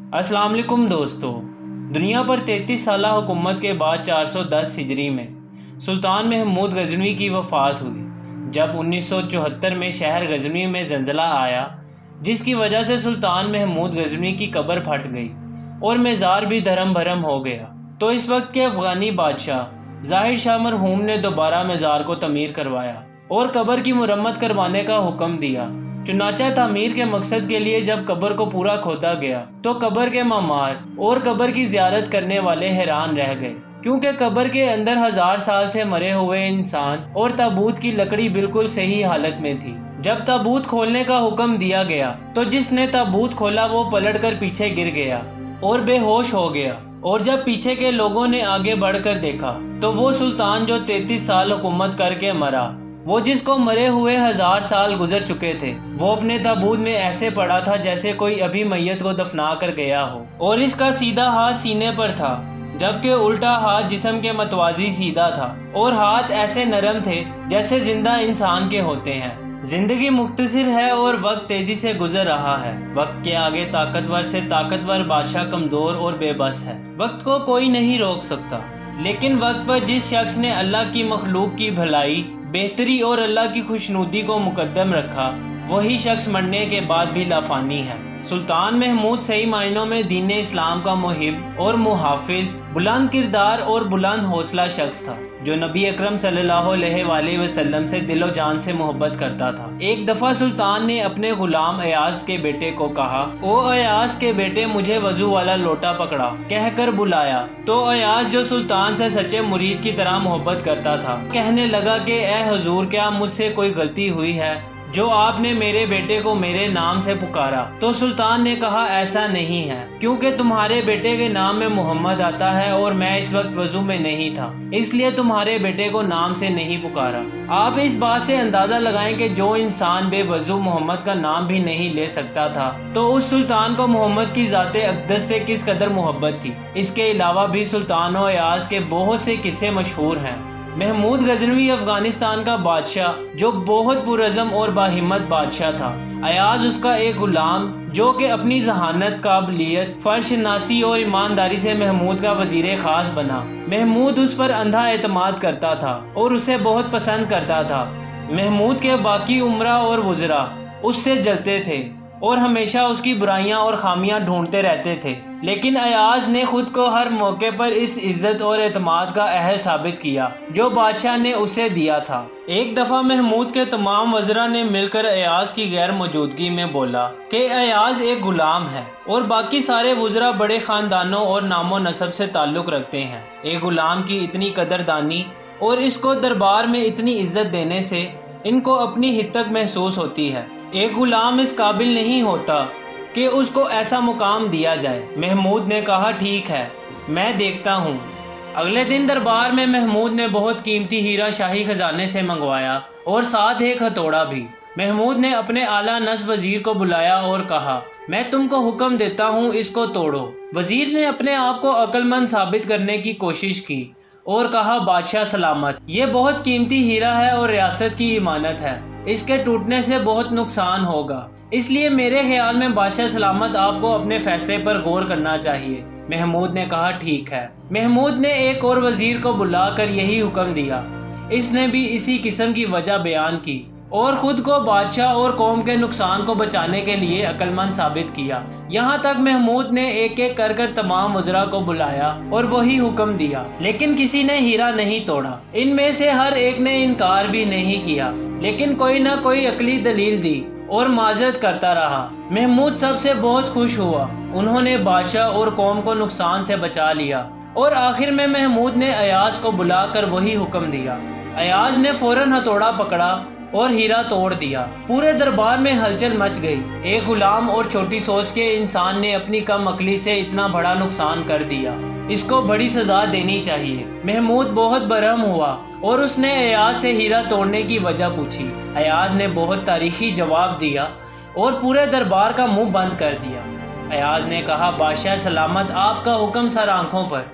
अस्सलाम वालेकुम दोस्तों। दुनिया पर 33 साला हुकूमत के बाद 410 हिजरी में सुल्तान महमूद गजनवी की वफ़ात हुई। जब 1974 में शहर गजनवी में ज़लज़ला आया, जिसकी वजह से सुल्तान महमूद गजनवी की कब्र फट गई और मज़ार भी धर्म भरम हो गया, तो इस वक्त के अफ़गानी बादशाह ज़ाहिर शाह मरहूम ने दोबारा मज़ार को तमीर करवाया और कब्र की मुरम्मत करवाने का हुक्म दिया। चुनाचा तामीर के मकसद के लिए जब कब्र को पूरा खोदा गया तो कब्र के मामार और कब्र की ज़ियारत करने वाले हैरान रह गए, क्योंकि कब्र के अंदर 1000 साल से मरे हुए इंसान और ताबूत की लकड़ी बिल्कुल सही हालत में थी। जब ताबूत खोलने का हुक्म दिया गया तो जिसने ताबूत खोला वो पलटकर पीछे गिर गया और बेहोश हो गया, और जब पीछे के लोगों ने आगे बढ़कर देखा तो वो सुल्तान जो 33 साल हुकूमत करके मरा, वो जिसको मरे हुए 1000 साल गुजर चुके थे, वो अपने ताबूत में ऐसे पड़ा था जैसे कोई अभी मैयत को दफना कर गया हो, और इसका सीधा हाथ सीने पर था जबकि उल्टा हाथ जिस्म के मतवाजी सीधा था, और हाथ ऐसे नरम थे जैसे जिंदा इंसान के होते हैं। जिंदगी मुख्तसर है और वक्त तेजी से गुजर रहा है। वक्त के आगे ताकतवर से ताकतवर बादशाह कमजोर और बेबस है। वक्त को कोई नहीं रोक सकता, लेकिन वक्त पर जिस शख्स ने अल्लाह की मखलूक की भलाई, बेहतरी और अल्लाह की खुशनुदी को मुकद्दम रखा, वही शख्स मरने के बाद भी लाफानी है। सुल्तान महमूद सही मायनों में दीन इस्लाम का मुहिब और मुहाफिज, बुलंद किरदार और बुलंद हौसला शख्स था, जो नबी अकरम सल्लल्लाहु अलैहि वसल्लम से दिलो जान से मोहब्बत करता था। एक दफ़ा सुल्तान ने अपने गुलाम अयाज के बेटे को कहा, ओ अयाज के बेटे, मुझे वजू वाला लोटा पकड़ा कहकर बुलाया। तो अयाज, जो सुल्तान से सच्चे मुरीद की तरह मोहब्बत करता था, कहने लगा कि ए हुजूर, क्या मुझसे कोई गलती हुई है जो आपने मेरे बेटे को मेरे नाम से पुकारा? तो सुल्तान ने कहा, ऐसा नहीं है, क्योंकि तुम्हारे बेटे के नाम में मोहम्मद आता है और मैं इस वक्त वजू में नहीं था, इसलिए तुम्हारे बेटे को नाम से नहीं पुकारा। आप इस बात से अंदाजा लगाएं कि जो इंसान बेवजू मोहम्मद का नाम भी नहीं ले सकता था, तो उस सुल्तान को मोहम्मद की ज़ाते अक़दस से किस कदर मोहब्बत थी। इसके अलावा भी सुल्तान और अयाज के बहुत से किस्से मशहूर हैं। महमूद गजनवी अफगानिस्तान का बादशाह जो बहुत पुरज़म और बाहिम्मत बादशाह था। अयाज उसका एक गुलाम जो कि अपनी जहानत, काबिलियत, फर्शनासी और ईमानदारी से महमूद का वजीर खास बना। महमूद उस पर अंधा एतमाद करता था और उसे बहुत पसंद करता था। महमूद के बाकी उमरा और वज़रा उससे जलते थे और हमेशा उसकी बुराइयां और खामियां ढूंढते रहते थे, लेकिन अयाज ने खुद को हर मौके पर इस इज्जत और एतमाद का अहल साबित किया जो बादशाह ने उसे दिया था। एक दफ़ा महमूद के तमाम वज़रा ने मिलकर अयाज की गैर मौजूदगी में बोला कि अयाज एक गुलाम है और बाकी सारे वज़रा बड़े ख़ानदानों और नामो नसब से ताल्लुक़ रखते हैं। एक गुलाम की इतनी कदरदानी और इसको दरबार में इतनी इज्जत देने से इनको अपनी हितक महसूस होती है। एक गुलाम इस काबिल नहीं होता कि उसको ऐसा मुकाम दिया जाए। महमूद ने कहा, ठीक है, मैं देखता हूँ। अगले दिन दरबार में महमूद ने बहुत कीमती हीरा शाही खजाने से मंगवाया और साथ एक हथौड़ा भी। महमूद ने अपने आला नस वजीर को बुलाया और कहा, मैं तुमको हुक्म देता हूँ, इसको तोड़ो। वजीर ने अपने आप को अक्लमंद साबित करने की कोशिश की और कहा, बादशाह सलामत, ये बहुत कीमती हीरा है और रियासत की इमानत है, इसके टूटने से बहुत नुकसान होगा, इसलिए मेरे ख्याल में बादशाह सलामत आपको अपने फैसले पर गौर करना चाहिए। महमूद ने कहा, ठीक है। महमूद ने एक और वजीर को बुलाकर यही हुक्म दिया। इसने भी इसी किस्म की वजह बयान की और खुद को बादशाह और कौम के नुकसान को बचाने के लिए अक्लमंद साबित किया। यहाँ तक महमूद ने एक एक कर तमाम वज़रा को बुलाया और वही हुक्म दिया, लेकिन किसी ने हीरा नहीं तोड़ा। इनमें से हर एक ने इनकार भी नहीं किया, लेकिन कोई ना कोई अकली दलील दी और माजरत करता रहा। महमूद सबसे बहुत खुश हुआ, उन्होंने बादशाह और कौम को नुकसान से बचा लिया और आखिर में महमूद ने अयाज को बुलाकर वही हुक्म दिया। अयाज ने फौरन हथौड़ा पकड़ा और हीरा तोड़ दिया। पूरे दरबार में हलचल मच गई। एक गुलाम और छोटी सोच के इंसान ने अपनी कम अकली से इतना बड़ा नुकसान कर दिया, इसको बड़ी सजा देनी चाहिए। महमूद बहुत बरहम हुआ और उसने अयाज से हीरा तोड़ने की वजह पूछी। अयाज ने बहुत तारीखी जवाब दिया और पूरे दरबार का मुंह बंद कर दिया। अयाज ने कहा, बादशाह सलामत, आपका हुक्म सर आंखों पर,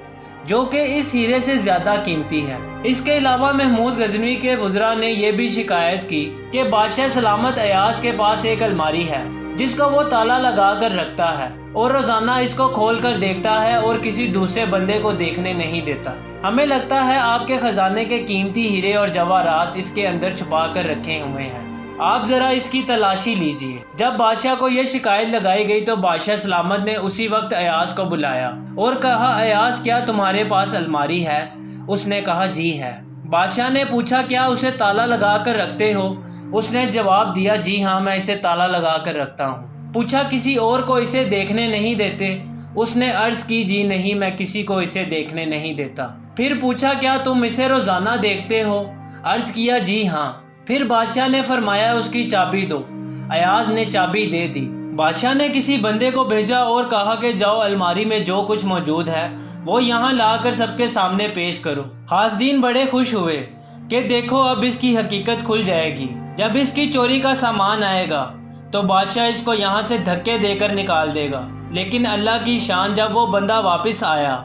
जो कि इस हीरे से ज्यादा कीमती है। इसके अलावा महमूद गजनवी के वज़रा ने यह भी शिकायत की कि बादशाह सलामत, अयाज के पास एक अलमारी है जिसका वो ताला लगा कर रखता है اور روزانہ اس کو کھول کر دیکھتا ہے اور کسی دوسرے بندے کو دیکھنے نہیں دیتا۔ ہمیں لگتا ہے آپ کے خزانے کے قیمتی ہیرے اور جواہرات اس کے اندر چھپا کر رکھے ہوئے ہیں، آپ ذرا اس کی تلاشی لیجئے۔ جب بادشاہ کو یہ شکایت لگائی گئی تو بادشاہ سلامت نے اسی وقت ایاز کو بلایا اور کہا، ایاز کیا تمہارے پاس الماری ہے؟ اس نے کہا جی ہے۔ بادشاہ نے پوچھا کیا اسے تالا لگا کر رکھتے ہو؟ اس نے جواب دیا جی ہاں میں اسے تالا لگا کر رکھتا ہوں۔ پوچھا کسی اور کو اسے دیکھنے نہیں دیتے؟ اس نے عرض کی جی نہیں میں کسی کو اسے دیکھنے نہیں دیتا۔ پھر پوچھا کیا تم اسے روزانہ دیکھتے ہو؟ عرض کیا جی ہاں۔ پھر بادشاہ نے فرمایا اس کی چابی دو۔ ایاز نے چابی دے دی۔ بادشاہ نے کسی بندے کو بھیجا اور کہا کہ جاؤ الماری میں جو کچھ موجود ہے وہ یہاں لا کر سب کے سامنے پیش کرو۔ حاسدین بڑے خوش ہوئے کہ دیکھو اب اس کی حقیقت کھل جائے گی۔ جب اس کی چوری کا سامان آئے گا تو بادشاہ اس کو یہاں سے دھکے دے کر نکال دے گا۔ لیکن اللہ کی شان، جب وہ بندہ واپس آیا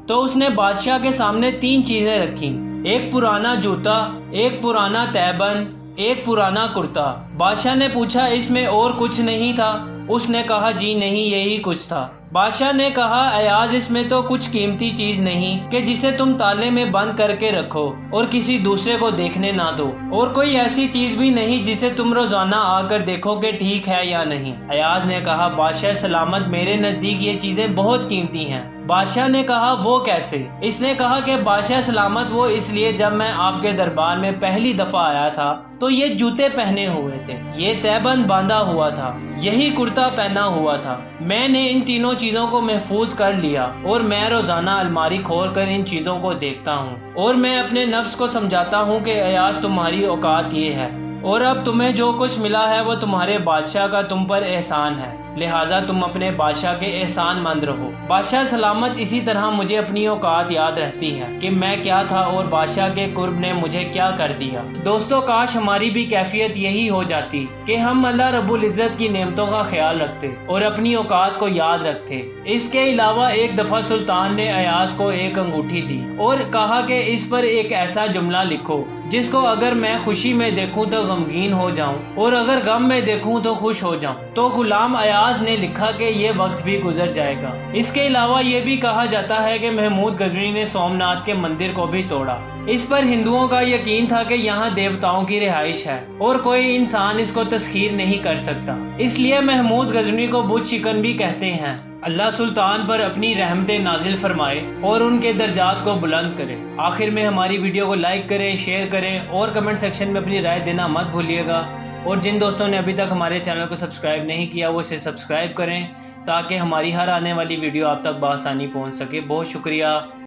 تو اس نے بادشاہ کے سامنے 3 چیزیں رکھیں، ایک پرانا جوتا، ایک پرانا تہبند، ایک پرانا کرتا۔ بادشاہ نے پوچھا اس میں اور کچھ نہیں تھا؟ اس نے کہا جی نہیں یہی کچھ تھا۔ بادشاہ نے کہا ایاز اس میں تو کچھ قیمتی چیز نہیں کہ جسے تم تالے میں بند کر کے رکھو اور کسی دوسرے کو دیکھنے نہ دو، اور کوئی ایسی چیز بھی نہیں جسے تم روزانہ آ کر دیکھو کہ ٹھیک ہے یا نہیں۔ ایاز نے کہا بادشاہ سلامت میرے نزدیک یہ چیزیں بہت قیمتی ہیں۔ بادشاہ نے کہا وہ کیسے؟ اس نے کہا کہ بادشاہ سلامت وہ اس لیے جب میں آپ کے دربار میں پہلی دفعہ آیا تھا تو یہ جوتے پہنے ہوئے تھے، یہ تہبند باندھا ہوا تھا، یہی کرتا پہنا ہوا تھا۔ میں نے ان تینوں چیزوں کو محفوظ کر لیا اور میں روزانہ الماری کھول کر ان چیزوں کو دیکھتا ہوں اور میں اپنے نفس کو سمجھاتا ہوں کہ ایاز تمہاری اوقات یہ ہے اور اب تمہیں جو کچھ ملا ہے وہ تمہارے بادشاہ کا تم پر احسان ہے، لہٰذا تم اپنے بادشاہ کے احسان مند رہو۔ بادشاہ سلامت اسی طرح مجھے اپنی اوقات یاد رہتی ہے کہ میں کیا تھا اور بادشاہ کے قرب نے مجھے کیا کر دیا۔ دوستو کاش ہماری بھی کیفیت یہی ہو جاتی کہ ہم اللہ رب العزت کی نعمتوں کا خیال رکھتے اور اپنی اوقات کو یاد رکھتے۔ اس کے علاوہ ایک دفعہ سلطان نے ایاز کو ایک انگوٹھی دی اور کہا کہ اس پر ایک ایسا جملہ لکھو جس کو اگر میں خوشی میں دیکھوں تو غمگین ہو جاؤں اور اگر غم میں دیکھوں تو خوش ہو جاؤں۔ تو غلام ایاز نے لکھا کہ یہ وقت بھی گزر جائے گا۔ اس کے علاوہ یہ بھی کہا جاتا ہے کہ محمود غزنوی نے سومناتھ کے مندر کو بھی توڑا۔ اس پر ہندوؤں کا یقین تھا کہ یہاں دیوتاؤں کی رہائش ہے اور کوئی انسان اس کو تسخیر نہیں کر سکتا، اس لیے محمود غزنوی کو بت شکن بھی کہتے ہیں۔ اللہ سلطان پر اپنی رحمتیں نازل فرمائے اور ان کے درجات کو بلند کرے۔ آخر میں ہماری ویڈیو کو لائک کریں، شیئر کریں اور کمنٹ سیکشن میں اپنی رائے دینا مت بھولیے گا، اور جن دوستوں نے ابھی تک ہمارے چینل کو سبسکرائب نہیں کیا وہ اسے سبسکرائب کریں تاکہ ہماری ہر آنے والی ویڈیو آپ تک بآسانی پہنچ سکے۔ بہت شکریہ۔